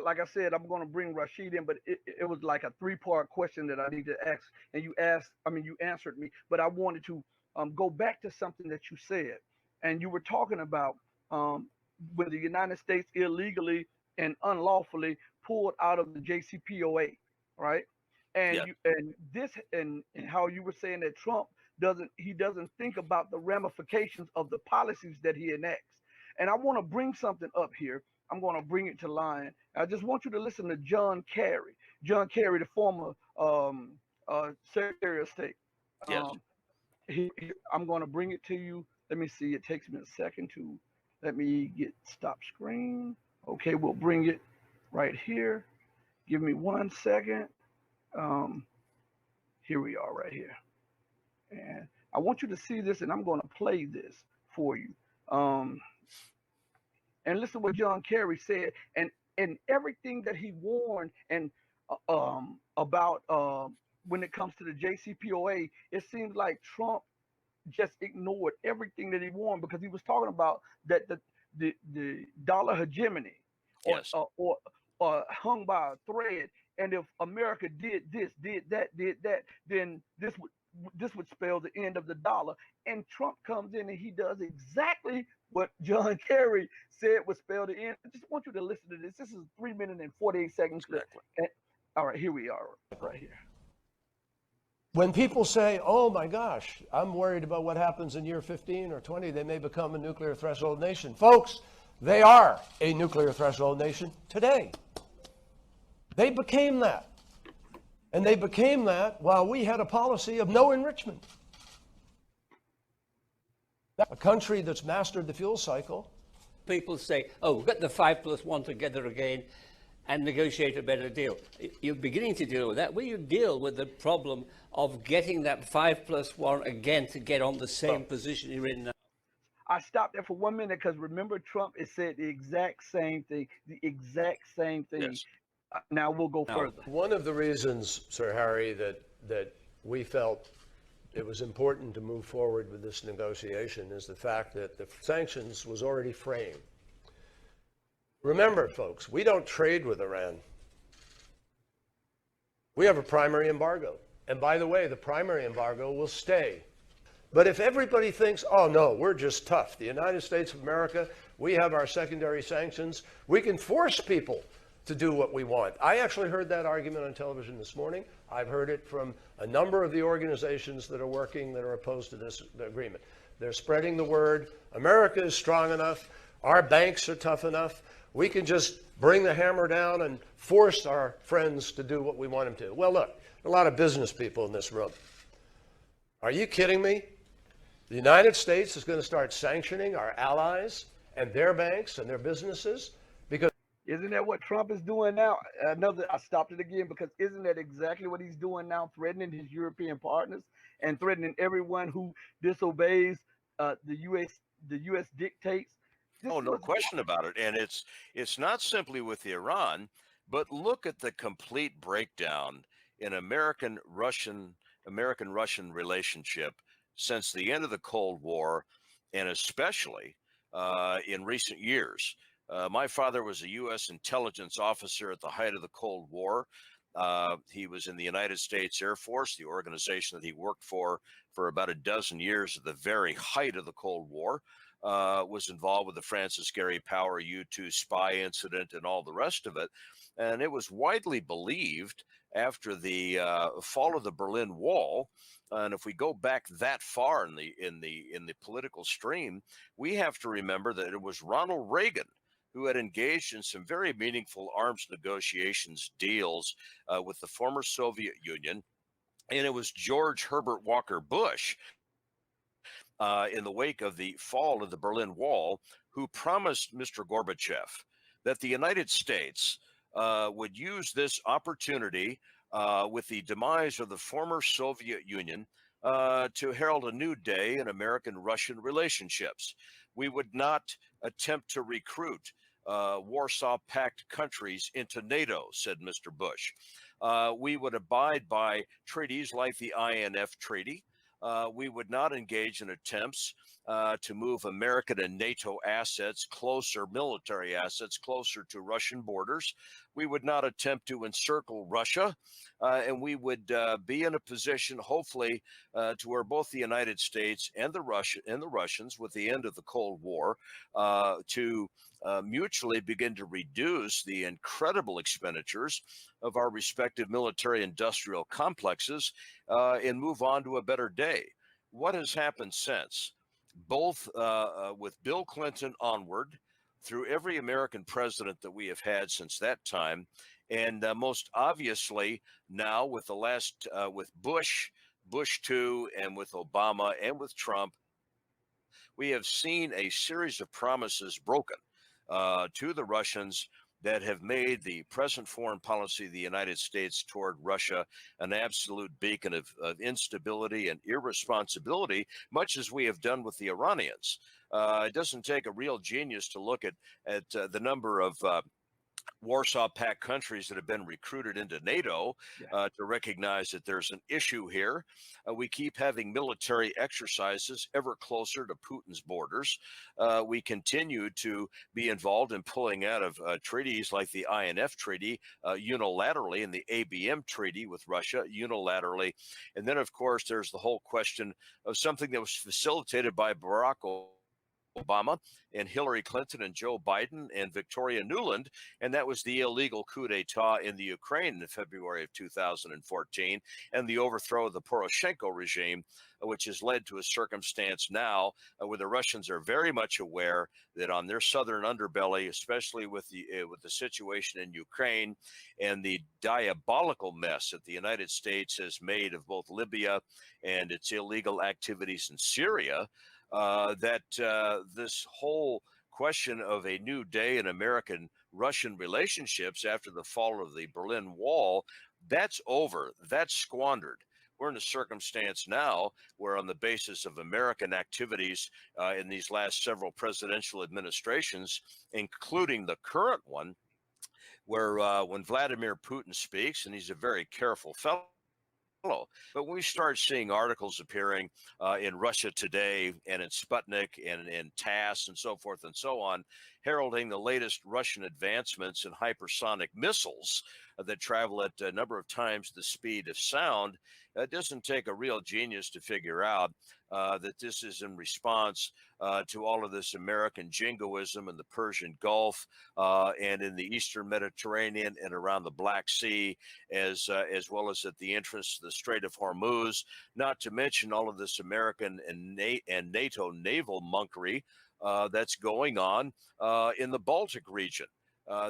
like I said, I'm going to bring Rashid in, but it was like a three-part question that I need to ask, and you answered me, but I wanted to go back to something that you said, and you were talking about when the United States illegally and unlawfully pulled out of the JCPOA, right? Yeah. And how you were saying that Trump doesn't think about the ramifications of the policies that he enacts. And I want to bring something up here. I'm going to bring it to line. I just want you to listen to John Kerry. John Kerry, the former Secretary of State. Yes. Um, I'm going to bring it to you. Let me see. It takes me a second to let me get stop screen. Okay, we'll bring it right here. Give me 1 second. Um, Here we are right here. And I want you to see this, and I'm going to play this for you. Um, and listen what John Kerry said, and everything that he warned and about when it comes to the JCPOA. It seems like Trump just ignored everything that he warned because he was talking about that the dollar hegemony or Yes. hung by a thread. And if America did this, did that, then this would spell the end of the dollar. And Trump comes in and he does exactly what John Kerry said would spell the end. I just want you to listen to this. This is a 3 minute and 48 second clip. Exactly. And, all right, here we are, right here. When people say, oh my gosh, I'm worried about what happens in year 15 or 20, they may become a nuclear threshold nation. Folks, they are a nuclear threshold nation today. They became that. And they became that while we had a policy of no enrichment. A country that's mastered the fuel cycle. People say, oh, we've got the 5+1 together again and negotiate a better deal. You're beginning to deal with that. Will you deal with the problem of getting that 5+1 again to get on the same position you're in now? I stopped there for 1 minute because remember Trump has said the exact same thing. The exact same thing. Yes. Now we'll go further. One of the reasons, Sir Harry, that we felt it was important to move forward with this negotiation is the fact that the sanctions was already framed. Remember, folks, we don't trade with Iran. We have a primary embargo. And by the way, the primary embargo will stay. But if everybody thinks, oh no, we're just tough, the United States of America, we have our secondary sanctions, we can force people to do what we want. I actually heard that argument on television this morning. I've heard it from a number of the organizations that are working, that are opposed to this agreement. They're spreading the word, America is strong enough, our banks are tough enough, we can just bring the hammer down and force our friends to do what we want them to. Well, look, a lot of business people in this room. Are you kidding me? The United States is going to start sanctioning our allies and their banks and their businesses because Isn't that what Trump is doing now? I stopped it again because isn't that exactly what he's doing now, threatening his European partners and threatening everyone who disobeys the U.S. dictates? Oh, no question about it. And it's not simply with Iran, but look at the complete breakdown in American-Russian relationship since the end of the Cold War, and especially in recent years. My father was a U.S. intelligence officer at the height of the Cold War. He was in the United States Air Force, the organization that he worked for about a dozen years at the very height of the Cold War. Was involved with the Francis Gary Power U-2 spy incident and all the rest of it. And it was widely believed after the fall of the Berlin Wall, and if we go back that far in the political stream, we have to remember that it was Ronald Reagan who had engaged in some very meaningful arms negotiations deals with the former Soviet Union. And it was George Herbert Walker Bush in the wake of the fall of the Berlin Wall, who promised Mr. Gorbachev that the United States would use this opportunity with the demise of the former Soviet Union to herald a new day in American-Russian relationships. We would not attempt to recruit Warsaw Pact countries into NATO, said Mr. Bush. We would abide by treaties like the INF Treaty. We would not engage in attempts to move American and NATO assets closer, military assets closer to Russian borders. We would not attempt to encircle Russia, and we would be in a position, hopefully, to where both the United States and the Russians, with the end of the Cold War, to mutually begin to reduce the incredible expenditures of our respective military-industrial complexes and move on to a better day. What has happened since? Both with Bill Clinton onward, through every American president that we have had since that time, and most obviously now with the last, with Bush 2, and with Obama, and with Trump, we have seen a series of promises broken to the Russians that have made the present foreign policy of the United States toward Russia an absolute beacon of instability and irresponsibility, much as we have done with the Iranians. It doesn't take a real genius to look at the number of Warsaw Pact countries that have been recruited into NATO to recognize that there's an issue here. We keep having military exercises ever closer to Putin's borders. We continue to be involved in pulling out of treaties like the INF Treaty unilaterally, and the ABM Treaty with Russia unilaterally. And then, of course, there's the whole question of something that was facilitated by Barack Obama and Hillary Clinton and Joe Biden and Victoria Nuland, and that was the illegal coup d'etat in the Ukraine in February of 2014 and the overthrow of the Poroshenko regime, which has led to a circumstance now where the Russians are very much aware that on their southern underbelly, especially with the situation in Ukraine and the diabolical mess that the United States has made of both Libya and its illegal activities in Syria, that this whole question of a new day in American-Russian relationships after the fall of the Berlin Wall, that's over. That's squandered. We're in a circumstance now where, on the basis of American activities in these last several presidential administrations, including the current one, where when Vladimir Putin speaks, and he's a very careful fellow, but when we start seeing articles appearing in Russia Today and in Sputnik and in TASS and so forth and so on, heralding the latest Russian advancements in hypersonic missiles that travel at a number of times the speed of sound, it doesn't take a real genius to figure out that this is in response to all of this American jingoism in the Persian Gulf and in the Eastern Mediterranean and around the Black Sea, as well as at the entrance to the Strait of Hormuz, not to mention all of this American and NATO naval monkery that's going on in the Baltic region.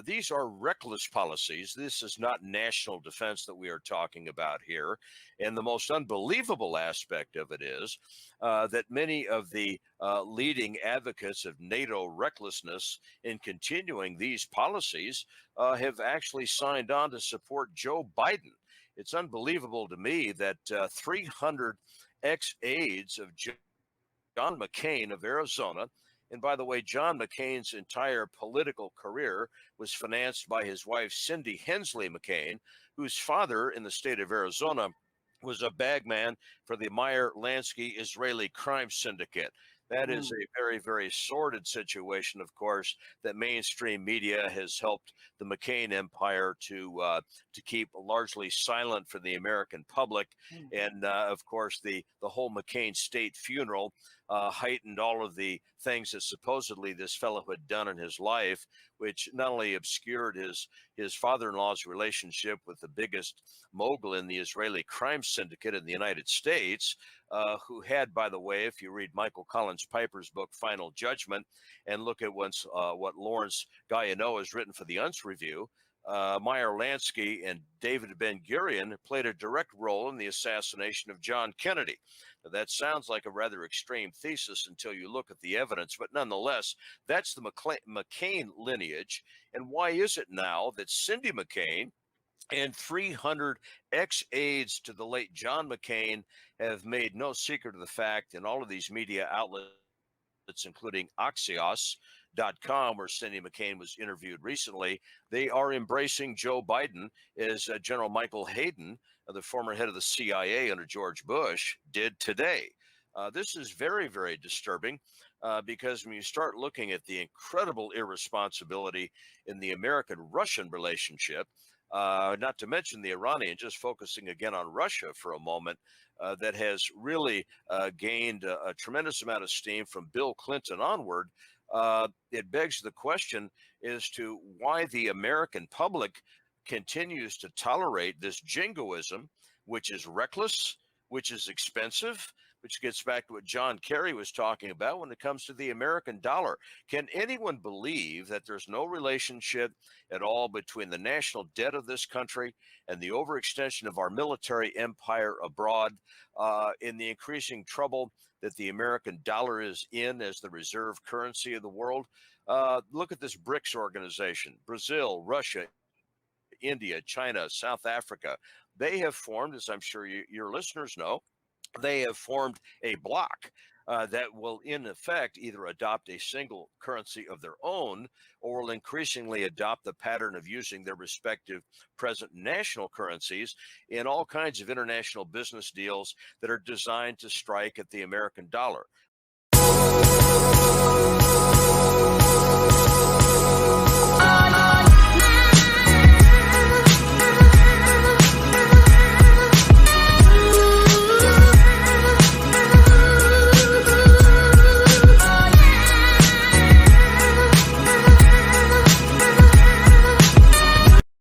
These are reckless policies. This is not national defense that we are talking about here. And the most unbelievable aspect of it is that many of the leading advocates of NATO recklessness in continuing these policies have actually signed on to support Joe Biden. It's unbelievable to me that 300 ex-aides of John McCain of Arizona. And by the way, John McCain's entire political career was financed by his wife, Cindy Hensley McCain, whose father in the state of Arizona was a bagman for the Meyer Lansky Israeli crime syndicate. That is a very, very sordid situation, of course, that mainstream media has helped the McCain empire to keep largely silent for the American public. And, of course, the whole McCain state funeral heightened all of the things that supposedly this fellow had done in his life, which not only obscured his father-in-law's relationship with the biggest mogul in the Israeli crime syndicate in the United States, who had, by the way, if you read Michael Collins Piper's book, Final Judgment, and look at what Lawrence Guyano has written for the Unz Review, Meyer Lansky and David Ben-Gurion played a direct role in the assassination of John Kennedy. Now, that sounds like a rather extreme thesis until you look at the evidence, but nonetheless, that's the McCain lineage. And why is it now that Cindy McCain and 300 ex-aides to the late John McCain have made no secret of the fact in all of these media outlets, including Axios.com, where Cindy McCain was interviewed recently, they are embracing Joe Biden as General Michael Hayden, the former head of the CIA under George Bush, did today. This is very, very disturbing because when you start looking at the incredible irresponsibility in the American-Russian relationship, not to mention the Iranian, just focusing again on Russia for a moment, that has really gained a tremendous amount of steam from Bill Clinton onward, it begs the question as to why the American public continues to tolerate this jingoism, which is reckless, which is expensive, which gets back to what John Kerry was talking about when it comes to the American dollar. Can anyone believe that there's no relationship at all between the national debt of this country and the overextension of our military empire abroad, in the increasing trouble that the American dollar is in as the reserve currency of the world? Look at this BRICS organization: Brazil, Russia, India, China, South Africa. They have formed, as I'm sure your listeners know, they have formed a bloc that will, in effect, either adopt a single currency of their own or will increasingly adopt the pattern of using their respective present national currencies in all kinds of international business deals that are designed to strike at the American dollar.